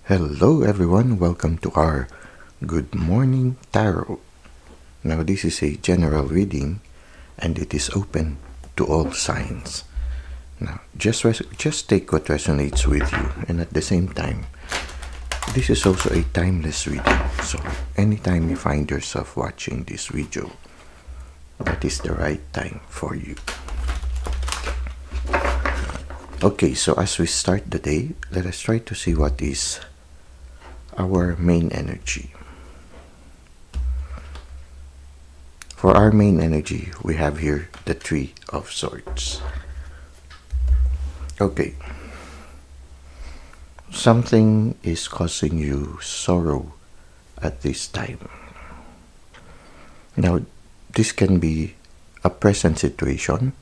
Hello everyone, welcome to our Good Morning Tarot. Now this is a general reading and it is open to all signs. Now just take what resonates with you, and at the same time, this is also a timeless reading. So anytime you find yourself watching this video, that is the right time for you. Okay, so as we start the day, let us try to see what is our main energy. For our main energy, we have here the Three of Swords. Okay. Something is causing you sorrow at this time. Now, this can be a present situation,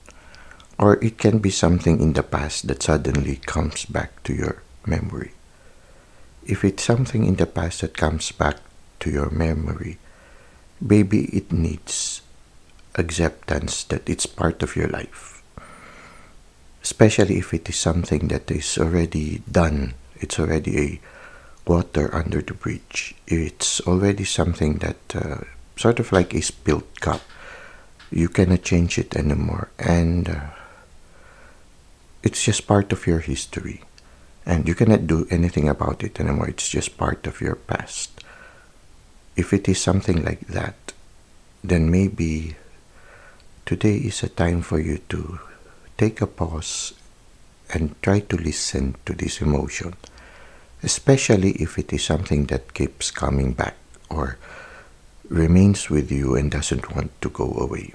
or it can be something in the past that suddenly comes back to your memory. If it's something in the past that comes back to your memory, maybe it needs acceptance that it's part of your life. Especially if it is something that is already done, it's already a water under the bridge. It's already something that sort of like a spilled cup. You cannot change it anymore, and it's just part of your history. And you cannot do anything about it anymore. It's just part of your past. If it is something like that, then maybe today is a time for you to take a pause and try to listen to this emotion, especially if it is something that keeps coming back or remains with you and doesn't want to go away.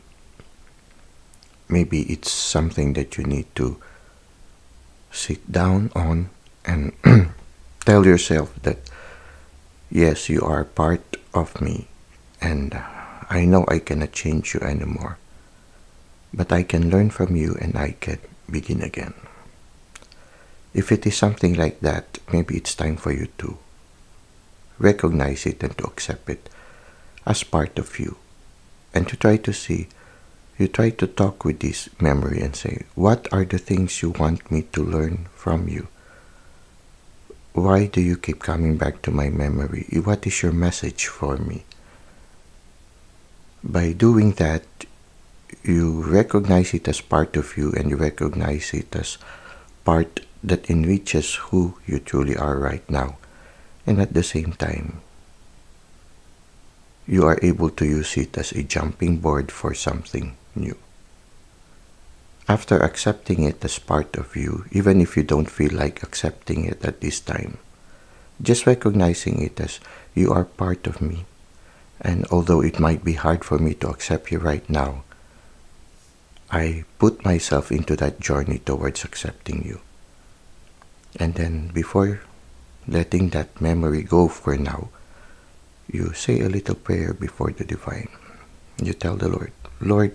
Maybe it's something that you need to sit down on and tell yourself that yes, you are part of me, and I know I cannot change you anymore, but I can learn from you and I can begin again. If it is something like that, maybe it's time for you to recognize it and to accept it as part of you, and to try to see, you try to talk with this memory and say, what are the things you want me to learn from you? Why do you keep coming back to my memory? What is your message for me? By doing that, you recognize it as part of you, and you recognize it as part that enriches who you truly are right now. And at the same time, you are able to use it as a jumping board for something new. After accepting it as part of you, even if you don't feel like accepting it at this time, just recognizing it as you are part of me. And although it might be hard for me to accept you right now, I put myself into that journey towards accepting you. And then before letting that memory go for now, you say a little prayer before the divine. You tell the Lord, Lord,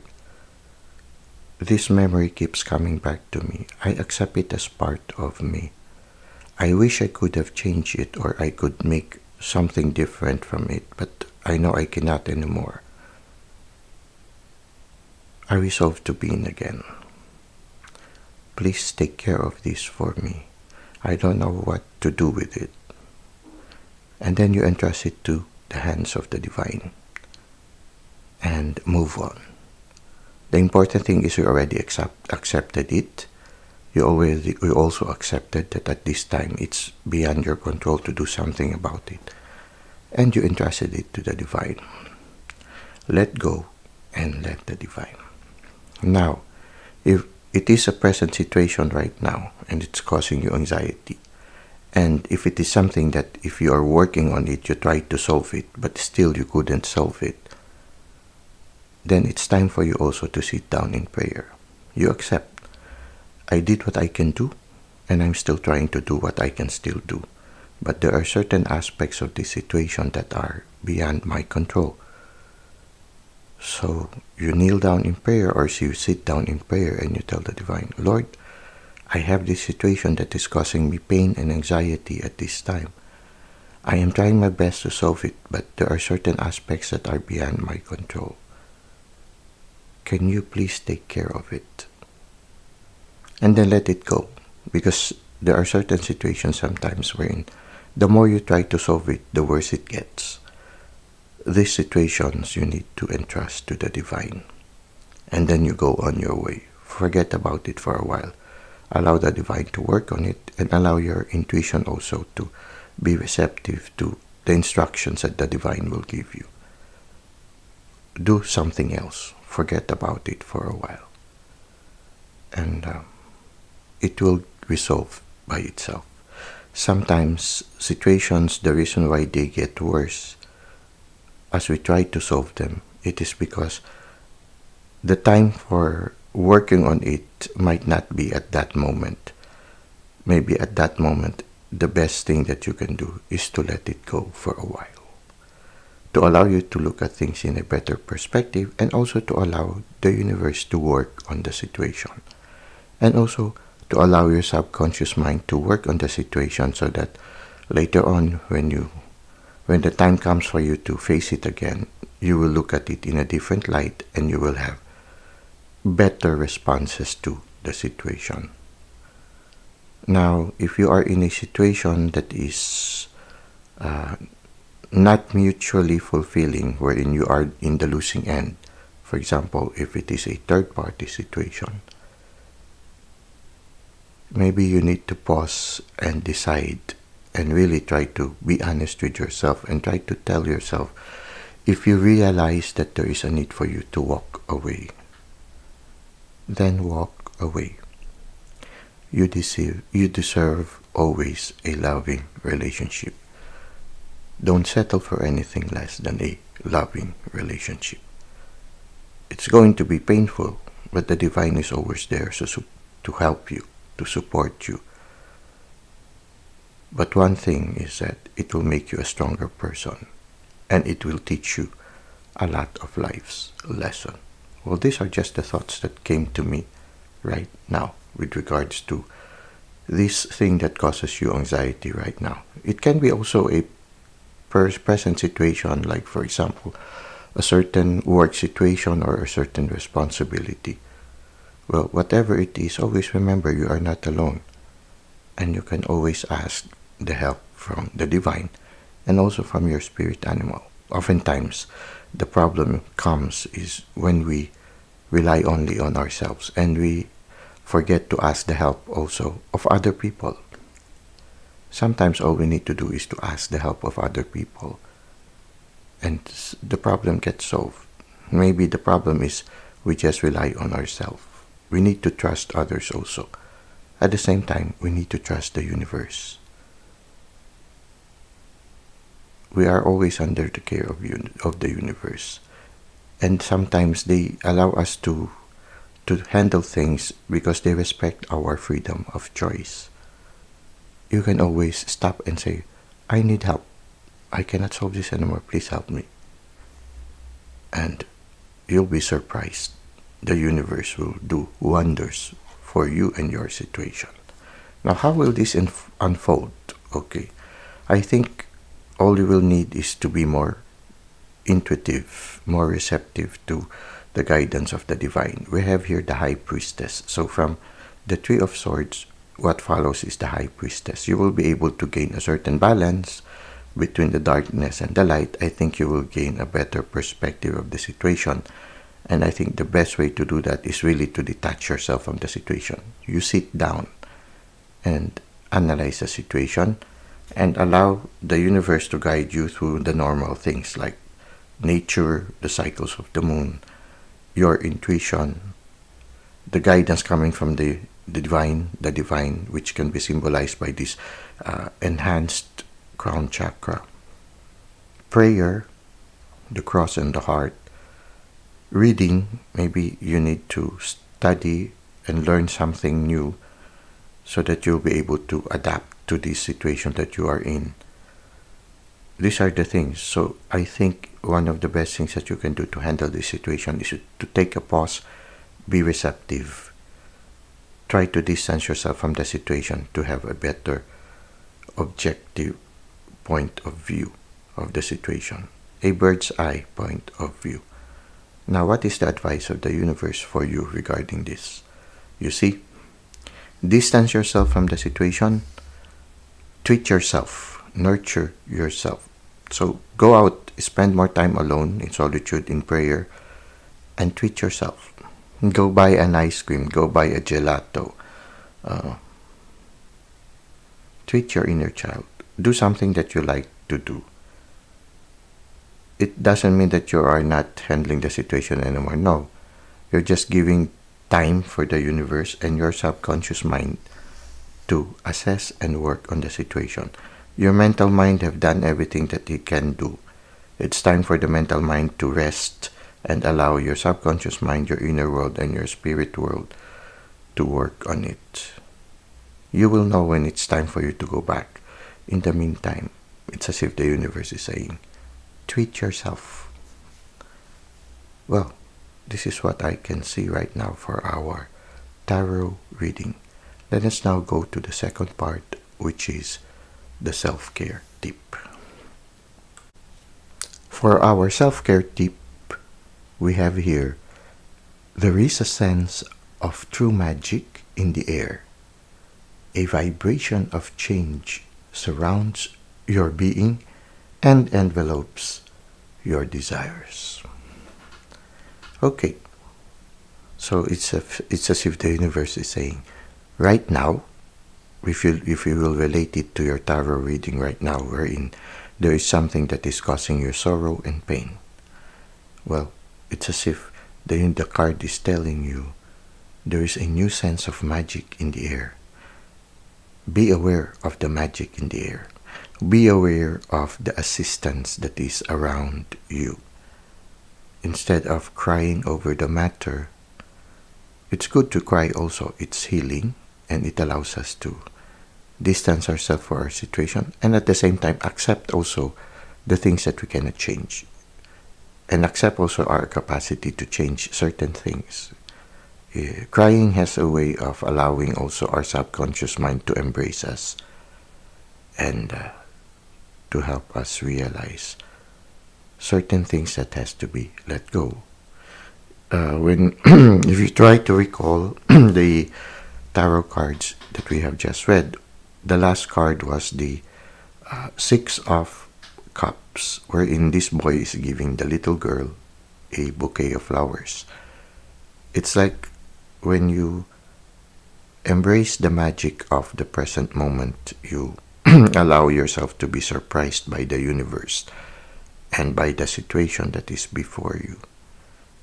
this memory keeps coming back to me. I accept it as part of me. I wish I could have changed it, or I could make something different from it, but I know I cannot anymore. I resolve to begin again. Please take care of this for me. I don't know what to do with it. And then you entrust it to the hands of the divine and move on. The important thing is you already accepted it. You also accepted that at this time it's beyond your control to do something about it. And you entrusted it to the divine. Let go and let the divine. Now, if it is a present situation right now and it's causing you anxiety, and if it is something that if you are working on it, you try to solve it, but still you couldn't solve it, then it's time for you also to sit down in prayer. You accept, I did what I can do, and I'm still trying to do what I can still do. But there are certain aspects of this situation that are beyond my control. So you kneel down in prayer, or you sit down in prayer and you tell the divine, Lord, I have this situation that is causing me pain and anxiety at this time. I am trying my best to solve it, but there are certain aspects that are beyond my control. Can you please take care of it? And then let it go, because there are certain situations sometimes wherein The more you try to solve it, the worse it gets. These situations you need to entrust to the divine. And then you go on your way. Forget about it for a while. Allow the divine to work on it, and allow your intuition also to be receptive to the instructions that the divine will give you. Do something else. Forget about it for a while. And it will resolve by itself. Sometimes situations, the reason why they get worse as we try to solve them, it is because the time for working on it might not be at that moment. Maybe at that moment, the best thing that you can do is to let it go for a while. To allow you to look at things in a better perspective, and also to allow the universe to work on the situation. And also to allow your subconscious mind to work on the situation, so that later on when the time comes for you to face it again, you will look at it in a different light, and you will have better responses to the situation. Now, if you are in a situation that is not mutually fulfilling, wherein you are in the losing end, for example, if it is a third-party situation, maybe you need to pause and decide and really try to be honest with yourself, and try to tell yourself, if you realize that there is a need for you to walk away, then walk away. You deserve always a loving relationship. Don't settle for anything less than a loving relationship. It's going to be painful, but the divine is always there to help you, to support you. But one thing is that it will make you a stronger person, and it will teach you a lot of life's lesson. Well, these are just the thoughts that came to me right now with regards to this thing that causes you anxiety right now. It can be also a present situation, like for example, a certain work situation or a certain responsibility. Well, whatever it is, always remember you are not alone, and you can always ask the help from the divine and also from your spirit animal. Oftentimes, the problem comes is when we rely only on ourselves, and we forget to ask the help also of other people. Sometimes all we need to do is to ask the help of other people, and the problem gets solved. Maybe the problem is we just rely on ourselves. We need to trust others also. At the same time, we need to trust the universe. We are always under the care of the universe. And sometimes they allow us to handle things because they respect our freedom of choice. You can always stop and say, I need help. I cannot solve this anymore. Please help me. And you'll be surprised. The universe will do wonders for you and your situation. Now, how will this unfold? Okay. I think all you will need is to be more intuitive, more receptive to the guidance of the divine. We have here the High Priestess. So from the Three of Swords, what follows is the High Priestess. You will be able to gain a certain balance between the darkness and the light. I think you will gain a better perspective of the situation. And I think the best way to do that is really to detach yourself from the situation. You sit down and analyze the situation and allow the universe to guide you through the normal things like nature, the cycles of the moon, your intuition, the guidance coming from the divine, which can be symbolized by this enhanced crown chakra. Prayer, the cross and the heart. Reading, maybe you need to study and learn something new so that you'll be able to adapt to this situation that you are in. These are the things. So I think one of the best things that you can do to handle this situation is to take a pause, be receptive, try to distance yourself from the situation to have a better objective point of view of the situation, a bird's eye point of view. Now, what is the advice of the universe for you regarding this? You see, distance yourself from the situation, treat yourself nurture yourself. So go out, spend more time alone in solitude, in prayer, and treat yourself. Go buy an ice cream, go buy a gelato. Uh, Treat your inner child. Do something that you like to do. It doesn't mean that you are not handling the situation anymore. No, you're just giving time for the universe and your subconscious mind to assess and work on the situation. Your mental mind have done everything that it can do. It's time for the mental mind to rest and allow your subconscious mind, your inner world, and your spirit world to work on it. You will know when it's time for you to go back. In the meantime, it's as if the universe is saying, treat yourself. Well, this is what I can see right now for our tarot reading. Let us now go to the second part, which is the self-care tip. For our self-care tip, we have here, there is a sense of true magic in the air. A vibration of change surrounds your being and envelopes your desires. Okay, so it's as if the universe is saying, right now, if you will relate it to your tarot reading right now, wherein there is something that is causing you sorrow and pain. Well, it's as if the card is telling you there is a new sense of magic in the air. Be aware of the magic in the air. Be aware of the assistance that is around you. Instead of crying over the matter, it's good to cry also. It's healing, and it allows us to distance ourselves from our situation, and at the same time accept also the things that we cannot change, and accept also our capacity to change certain things. Crying has a way of allowing also our subconscious mind to embrace us and to help us realize certain things that has to be let go. When if you try to recall the tarot cards that we have just read, the last card was the Six of Cups, wherein this boy is giving the little girl a bouquet of flowers. It's like when you embrace the magic of the present moment, you allow yourself to be surprised by the universe and by the situation that is before you.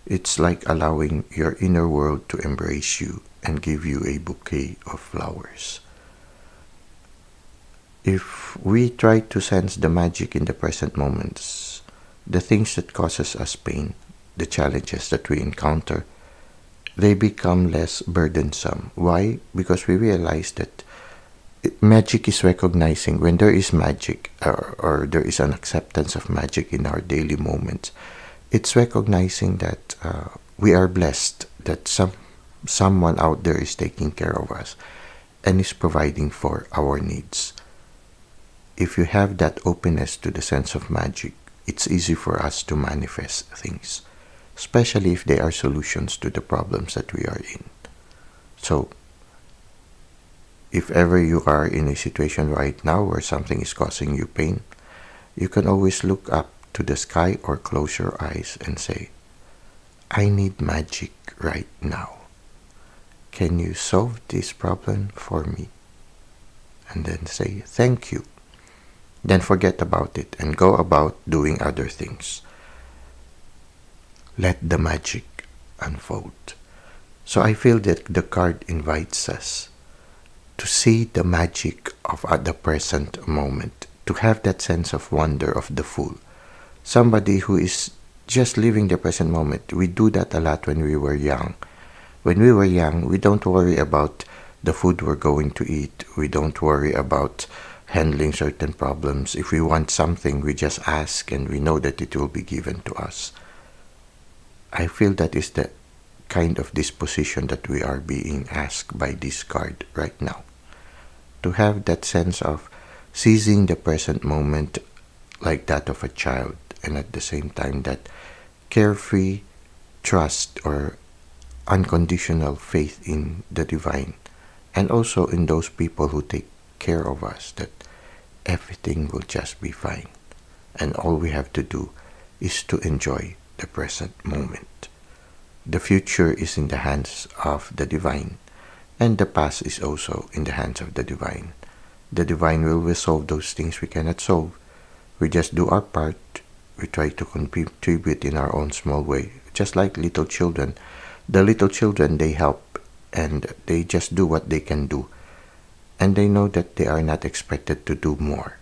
It's like allowing your inner world to embrace you and give you a bouquet of flowers. If we try to sense the magic in the present moments, the things that causes us pain, the challenges that we encounter, they become less burdensome. Why? Because we realize that magic is recognizing when there is magic, or there is an acceptance of magic in our daily moments. It's recognizing that we are blessed, that someone out there is taking care of us and is providing for our needs. If you have that openness to the sense of magic, it's easy for us to manifest things, especially if they are solutions to the problems that we are in. So, if ever you are in a situation right now where something is causing you pain, you can always look up to the sky or close your eyes and say, I need magic right now. Can you solve this problem for me? And then say, thank you. Then forget about it and go about doing other things. Let the magic unfold. So I feel that the card invites us to see the magic of the present moment, to have that sense of wonder of the fool. Somebody who is just living the present moment. We do that a lot when we were young. When we were young, we don't worry about the food we're going to eat. We don't worry about handling certain problems. If we want something, we just ask and we know that it will be given to us. I feel that is the kind of disposition that we are being asked by this card right now. To have that sense of seizing the present moment like that of a child, and at the same time that carefree trust or unconditional faith in the divine, and also in those people who take care of us, that everything will just be fine. And all we have to do is to enjoy the present moment. The future is in the hands of the divine, and the past is also in the hands of the divine. The divine will resolve those things we cannot solve. We just do our part. We try to contribute in our own small way, just like little children. The little children, they help and they just do what they can do. And they know that they are not expected to do more.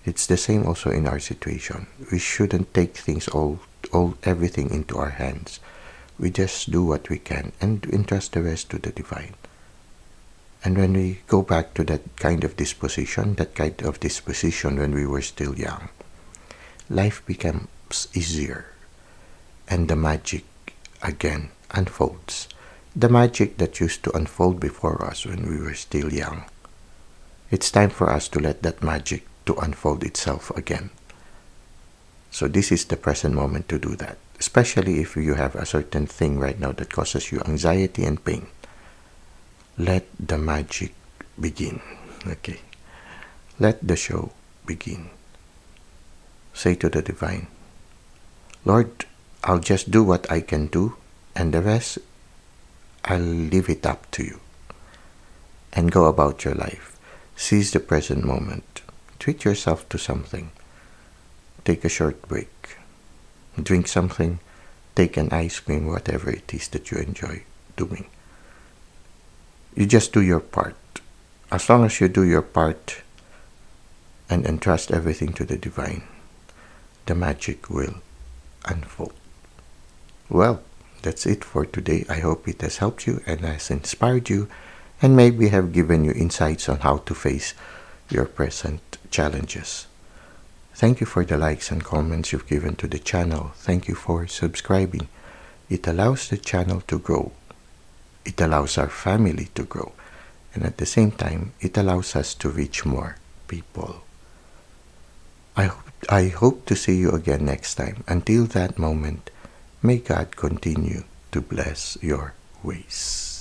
It's the same also in our situation. We shouldn't take things everything into our hands. We just do what we can and entrust the rest to the divine. And when we go back to that kind of disposition when we were still young, life becomes easier and the magic again unfolds. The magic that used to unfold before us when we were still young. It's time for us to let that magic to unfold itself again. So this is the present moment to do that, especially if you have a certain thing right now that causes you anxiety and pain. Let the magic begin. Okay. Let the show begin. Say to the divine, Lord, I'll just do what I can do, and the rest, I'll leave it up to you. And go about your life. Seize the present moment. Treat yourself to something. Take a short break. Drink something. Take an ice cream, whatever it is that you enjoy doing. You just do your part. As long as you do your part and entrust everything to the divine, the magic will unfold. Well, that's it for today. I hope it has helped you and has inspired you and maybe have given you insights on how to face your present challenges. Thank you for the likes and comments you've given to the channel. Thank you for subscribing. It allows the channel to grow. It allows our family to grow. And at the same time, it allows us to reach more people. I hope to see you again next time. Until that moment, may God continue to bless your ways.